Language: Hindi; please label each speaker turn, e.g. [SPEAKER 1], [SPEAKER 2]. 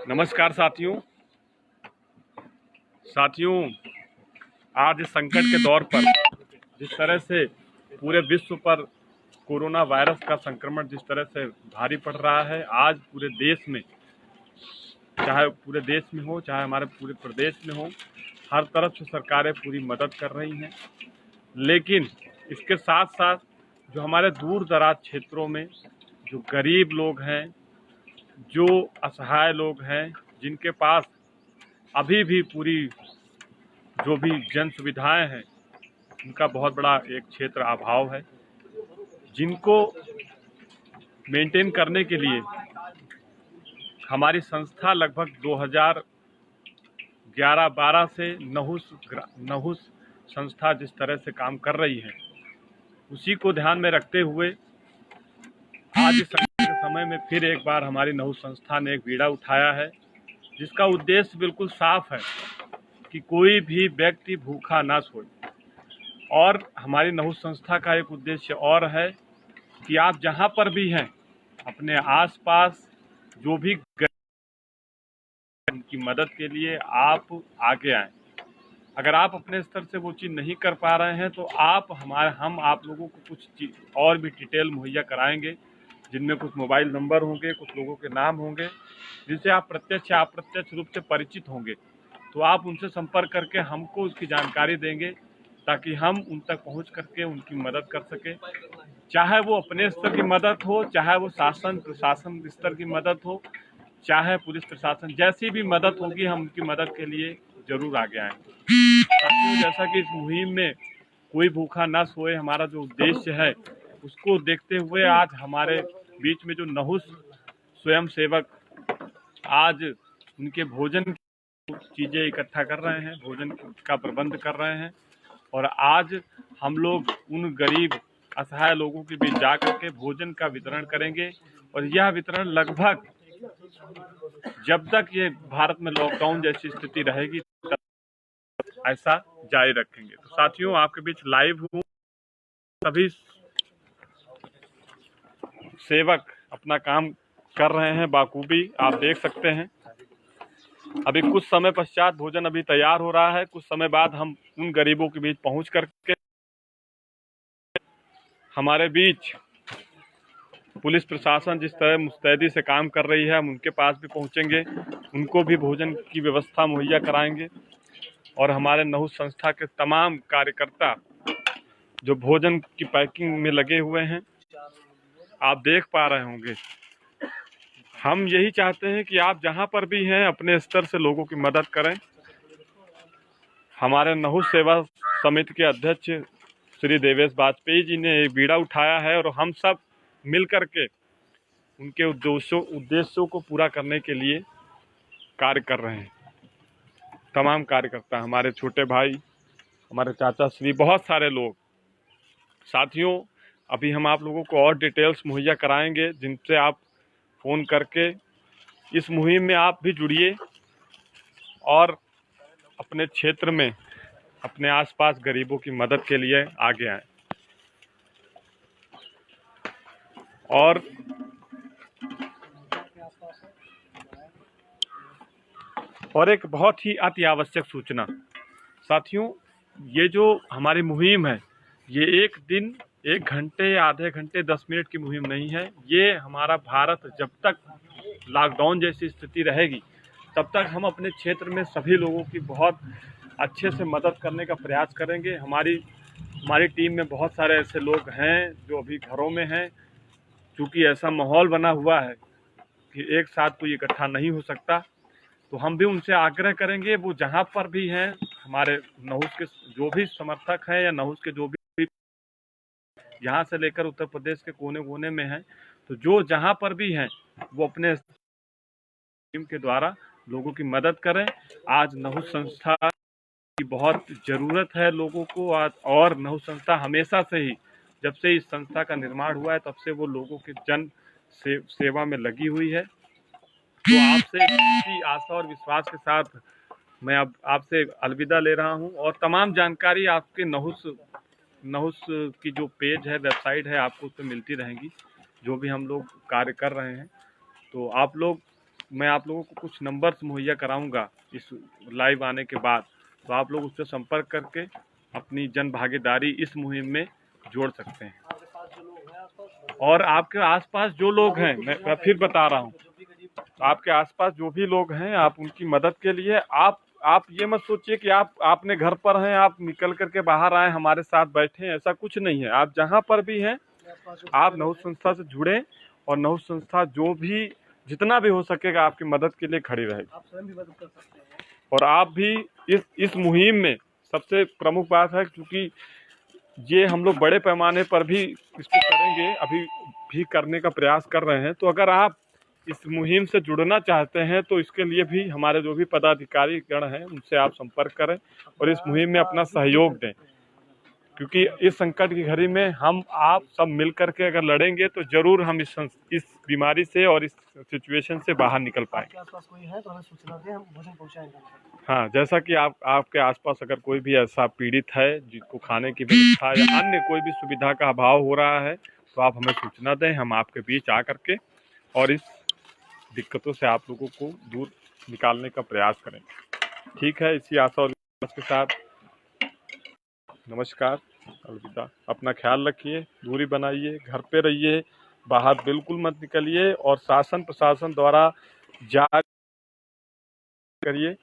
[SPEAKER 1] नमस्कार साथियों, आज इस संकट के दौर पर जिस तरह से पूरे विश्व पर कोरोना वायरस का संक्रमण जिस तरह से भारी पड़ रहा है, आज पूरे देश में, चाहे पूरे देश में हो, चाहे हमारे पूरे प्रदेश में हो, हर तरफ से सरकारें पूरी मदद कर रही हैं। लेकिन इसके साथ साथ जो हमारे दूर दराज क्षेत्रों में जो गरीब लोग हैं, जो असहाय लोग हैं, जिनके पास अभी भी पूरी जो भी जन सुविधाएं हैं, उनका बहुत बड़ा एक क्षेत्र अभाव है, जिनको मेंटेन करने के लिए हमारी संस्था लगभग 2011-12 से नहुस संस्था जिस तरह से काम कर रही है, उसी को ध्यान में रखते हुए आज इस संकट के समय में फिर एक बार हमारी नहुस संस्था ने एक बीड़ा उठाया है, जिसका उद्देश्य बिल्कुल साफ है कि कोई भी व्यक्ति भूखा ना सोए। और हमारी नहुस संस्था का एक उद्देश्य और है कि आप जहां पर भी हैं, अपने आसपास जो भी उनकी मदद के लिए आप आगे आएं। अगर आप अपने स्तर से वो चीज़ नहीं कर पा रहे हैं तो हम आप लोगों को कुछ चीज और भी डिटेल मुहैया कराएंगे, जिनमें कुछ मोबाइल नंबर होंगे, कुछ लोगों के नाम होंगे, जिनसे आप प्रत्यक्ष या अप्रत्यक्ष रूप से परिचित होंगे। तो आप उनसे संपर्क करके हमको उसकी जानकारी देंगे, ताकि हम उन तक पहुंच करके उनकी मदद कर सकें। चाहे वो अपने स्तर की मदद हो, चाहे वो प्रशासन स्तर की मदद हो, चाहे पुलिस प्रशासन, जैसी भी मदद होगी हम उनकी मदद के लिए जरूर आगे आएंगे। साथियों, जैसा कि इस मुहिम में कोई भूखा ना सोए हमारा जो उद्देश्य है, उसको देखते हुए आज हमारे बीच में जो नहुस स्वयं सेवक आज उनके भोजन की चीज़ें इकट्ठा कर रहे हैं, भोजन का प्रबंध कर रहे हैं। और आज हम लोग उन गरीब असहाय लोगों के बीच जा करके भोजन का वितरण करेंगे। और यह वितरण लगभग जब तक ये भारत में लॉकडाउन जैसी स्थिति रहेगी तब ऐसा जारी रखेंगे। तो साथियों, आपके बीच लाइव हूँ, सभी सेवक अपना काम कर रहे हैं बाखूबी, आप देख सकते हैं। अभी कुछ समय पश्चात भोजन अभी तैयार हो रहा है, कुछ समय बाद हम उन गरीबों के बीच पहुंच करके हमारे बीच पुलिस प्रशासन जिस तरह मुस्तैदी से काम कर रही है, हम उनके पास भी पहुंचेंगे, उनको भी भोजन की व्यवस्था मुहैया कराएंगे। और हमारे नहुस संस्था के तमाम कार्यकर्ता जो भोजन की पैकिंग में लगे हुए हैं, आप देख पा रहे होंगे। हम यही चाहते हैं कि आप जहां पर भी हैं अपने स्तर से लोगों की मदद करें। हमारे नहुस सेवा समिति के अध्यक्ष श्री देवेश वाजपेयी जी ने एक बीड़ा उठाया है और हम सब मिलकर के उनके उद्देश्यों को पूरा करने के लिए कार्य कर रहे हैं। तमाम कार्यकर्ता, हमारे छोटे भाई, हमारे चाचा श्री, बहुत सारे लोग। साथियों, अभी हम आप लोगों को और डिटेल्स मुहैया कराएंगे, जिनसे आप फ़ोन करके इस मुहिम में आप भी जुड़िए और अपने क्षेत्र में अपने आसपास गरीबों की मदद के लिए आगे आएं। और एक बहुत ही अति आवश्यक सूचना साथियों, ये जो हमारी मुहिम है, ये एक दिन, 1 घंटे, आधे घंटे, 10 मिनट की मुहिम नहीं है। ये हमारा भारत जब तक लॉकडाउन जैसी स्थिति रहेगी, तब तक हम अपने क्षेत्र में सभी लोगों की बहुत अच्छे से मदद करने का प्रयास करेंगे। हमारी टीम में बहुत सारे ऐसे लोग हैं जो अभी घरों में हैं, क्योंकि ऐसा माहौल बना हुआ है कि एक साथ कोई इकट्ठा नहीं हो सकता। तो हम भी उनसे आग्रह करेंगे, वो जहाँ पर भी हैं, हमारे नहुस के जो भी समर्थक हैं या नहुस के जो भी यहाँ से लेकर उत्तर प्रदेश के कोने कोने में हैं, तो जो जहाँ पर भी हैं वो अपने टीम के द्वारा लोगों की मदद करें। आज नहुस संस्था की बहुत ज़रूरत है लोगों को आज, और नहुस संस्था हमेशा से ही, जब से इस संस्था का निर्माण हुआ है, तब से वो लोगों के सेवा में लगी हुई है। तो आपसे इसी आशा और विश्वास के साथ मैं अब आपसे अलविदा ले रहा हूं। और तमाम जानकारी आपके नहुस की जो पेज है, वेबसाइट है, आपको उस पर मिलती रहेंगी, जो भी हम लोग कार्य कर रहे हैं। तो आप लोग मैं आप लोगों को कुछ नंबर्स मुहैया कराऊंगा इस लाइव आने के बाद, तो आप लोग उससे संपर्क करके अपनी जन भागीदारी इस मुहिम में जोड़ सकते हैं। और आपके आसपास जो लोग हैं, मैं फिर बता रहा हूँ, आपके आसपास जो भी लोग हैं, आप उनकी मदद के लिए आप ये मत सोचिए कि आपने घर पर हैं, आप निकल करके बाहर आए हमारे साथ बैठे हैं, ऐसा कुछ नहीं है। आप जहाँ पर भी हैं, आप नहुष संस्था से जुड़ें और नहुष संस्था जो भी जितना भी हो सकेगा आपकी मदद के लिए खड़ी रहेगी।
[SPEAKER 2] आप स्वयं भी मदद कर सकते हैं।
[SPEAKER 1] और आप भी इस मुहिम में सबसे प्रमुख बात है, क्योंकि ये हम लोग बड़े पैमाने पर भी इसको करेंगे, अभी भी करने का प्रयास कर रहे हैं। तो अगर आप इस मुहिम से जुड़ना चाहते हैं तो इसके लिए भी हमारे जो भी पदाधिकारी गण हैं उनसे आप संपर्क करें और इस मुहिम में अपना सहयोग दें, क्योंकि इस संकट की घड़ी में हम आप सब मिल करके अगर लड़ेंगे तो जरूर हम इस बीमारी से और इस सिचुएशन से बाहर निकल पाएंगे।
[SPEAKER 2] आपके आसपास कोई है तो हमें सूचना दें, हम भोजन पहुंचाएंगे।
[SPEAKER 1] हाँ, जैसा कि आपके आसपास अगर कोई भी ऐसा पीड़ित है जिसको खाने की व्यवस्था या अन्य कोई भी सुविधा का अभाव हो रहा है तो आप हमें सूचना दें, हम आपके बीच आ करके और इस दिक्कतों से आप लोगों को दूर निकालने का प्रयास करेंगे। ठीक है, इसी आशा और विश्वास के साथ नमस्कार, अलविदा। अपना ख्याल रखिए, दूरी बनाइए, घर पे रहिए, बाहर बिल्कुल मत निकलिए और शासन प्रशासन द्वारा जांच करिए।